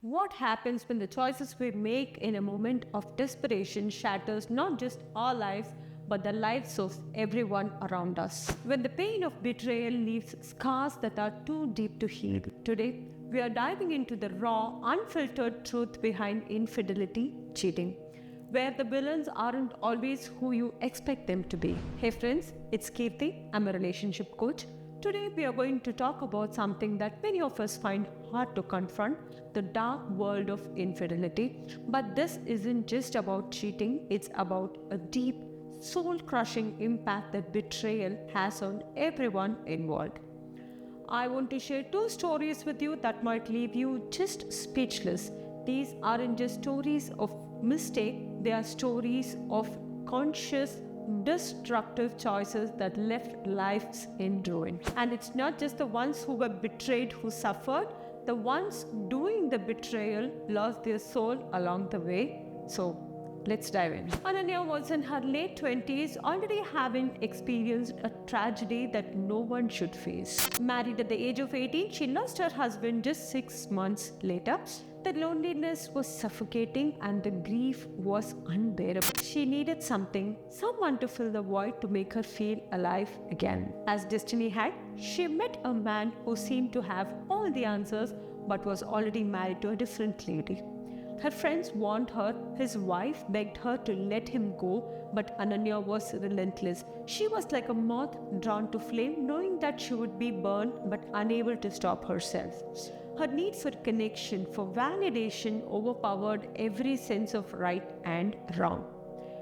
What happens when the choices we make in a moment of desperation shatters not just our lives but the lives of everyone around us? When the pain of betrayal leaves scars that are too deep to heal. Today, we are diving into the raw, unfiltered truth behind infidelity, cheating, where the villains aren't always who you expect them to be. Hey friends, it's Keerthy. I'm a relationship coach. Today we are going to talk about something that many of us find hard to confront, the dark world of infidelity. But this isn't just about cheating, it's about a deep, soul-crushing impact that betrayal has on everyone involved. I want to share two stories with you that might leave you just speechless. These aren't just stories of mistake, they are stories of conscious, destructive choices that left lives in ruin. And it's not just the ones who were betrayed who suffered, the ones doing the betrayal lost their soul along the way. So let's dive in. Ananya was in her late 20s, already having experienced a tragedy that no one should face. Married at the age of 18, she lost her husband just 6 months later. The loneliness was suffocating and the grief was unbearable. She needed someone to fill the void to make her feel alive again. As destiny had, she met a man who seemed to have all the answers but was already married to a different lady. Her friends warned her, his wife begged her to let him go, but Ananya was relentless. She was like a moth drawn to flame, knowing that she would be burned but unable to stop herself. Her need for connection, for validation, overpowered every sense of right and wrong.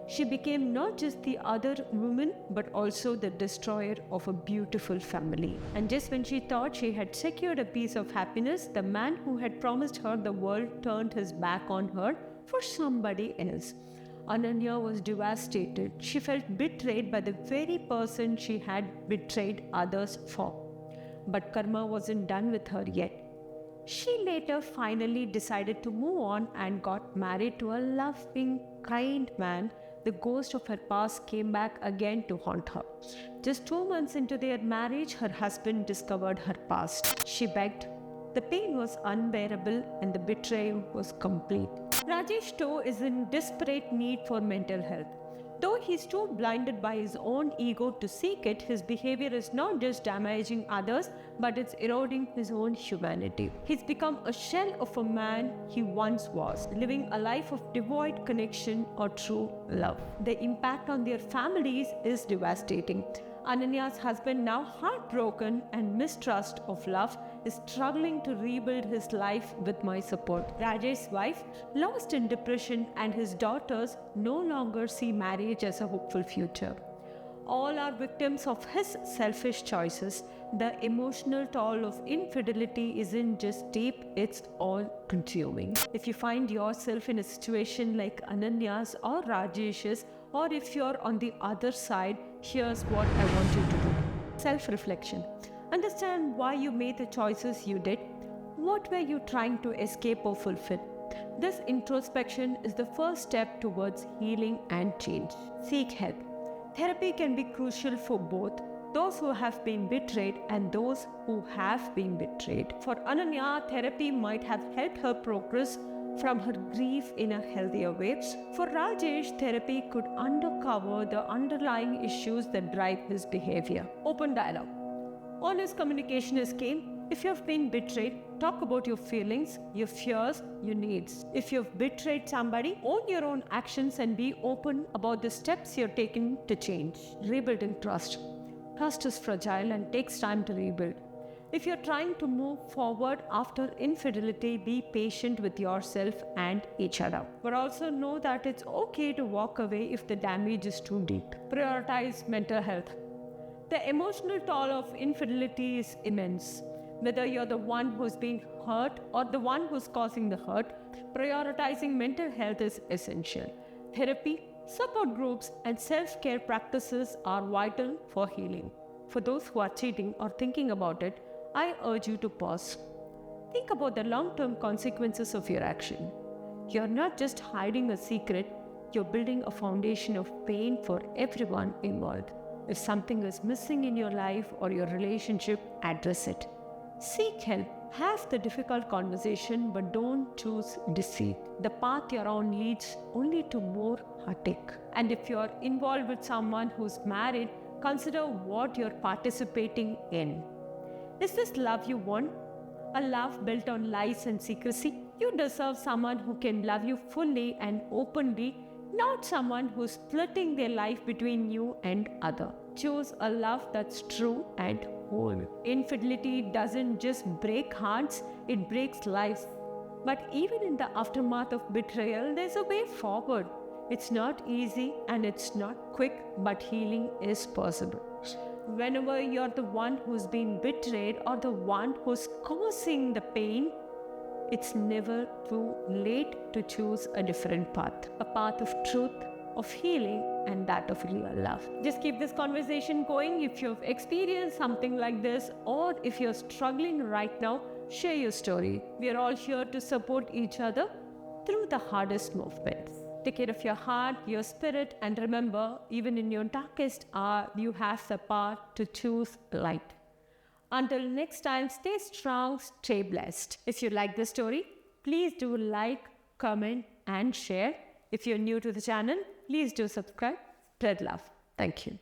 She became not just the other woman, but also the destroyer of a beautiful family. And just when she thought she had secured a piece of happiness, the man who had promised her the world turned his back on her for somebody else. Ananya was devastated. She felt betrayed by the very person she had betrayed others for. But karma wasn't done with her yet. She later finally decided to move on and got married to a loving, kind man. The ghost of her past came back again to haunt her. Just 2 months into their marriage, her husband discovered her past. She begged. The pain was unbearable and the betrayal was complete. Rajesh too is in desperate need for mental health. Though he's too blinded by his own ego to seek it, his behavior is not just damaging others, but it's eroding his own humanity. He's become a shell of a man he once was, living a life of devoid connection or true love. The impact on their families is devastating. Ananya's husband, now heartbroken and mistrust of love, is struggling to rebuild his life with my support. Rajesh's wife, lost in depression, and his daughters no longer see marriage as a hopeful future. All are victims of his selfish choices. The emotional toll of infidelity isn't just deep, it's all-consuming. If you find yourself in a situation like Ananya's or Rajesh's, or if you're on the other side, here's what I want you to do. Self-reflection. Understand why you made the choices you did. What were you trying to escape or fulfill? This introspection is the first step towards healing and change. Seek help. Therapy can be crucial for both those who have been betrayed and those who have been betrayed. For Ananya, therapy might have helped her progress from her grief in a healthier way. For Rajesh, therapy could uncover the underlying issues that drive his behavior. Open dialogue. Honest communication is key. If you've been betrayed, talk about your feelings, your fears, your needs. If you've betrayed somebody, own your own actions and be open about the steps you're taking to change. Rebuilding trust. Trust is fragile and takes time to rebuild. If you're trying to move forward after infidelity, be patient with yourself and each other. But also know that it's okay to walk away if the damage is too deep. Prioritize mental health. The emotional toll of infidelity is immense. Whether you're the one who's being hurt or the one who's causing the hurt, prioritizing mental health is essential. Therapy, support groups, and self-care practices are vital for healing. For those who are cheating or thinking about it, I urge you to pause. Think about the long-term consequences of your action. You're not just hiding a secret, you're building a foundation of pain for everyone involved. If something is missing in your life or your relationship, address it. Seek help. Have the difficult conversation, but don't choose deceit. The path you're on leads only to more heartache. And if you're involved with someone who's married, consider what you're participating in. Is this love you want? A love built on lies and secrecy? You deserve someone who can love you fully and openly, not someone who's splitting their life between you and other. Choose a love that's true and whole. Infidelity doesn't just break hearts, it breaks lives. But even in the aftermath of betrayal, there's a way forward. It's not easy and it's not quick, but healing is possible. Whenever you're the one who's been betrayed or the one who's causing the pain, it's never too late to choose a different path. A path of truth, of healing, and that of real love. Just keep this conversation going. If you've experienced something like this, or if you're struggling right now, share your story. We are all here to support each other through the hardest moments. Take care of your heart, your spirit, and remember, even in your darkest hour, you have the power to choose light. Until next time, stay strong, stay blessed. If you like this story, please do like, comment, and share. If you're new to the channel, please do subscribe. Spread love. Thank you.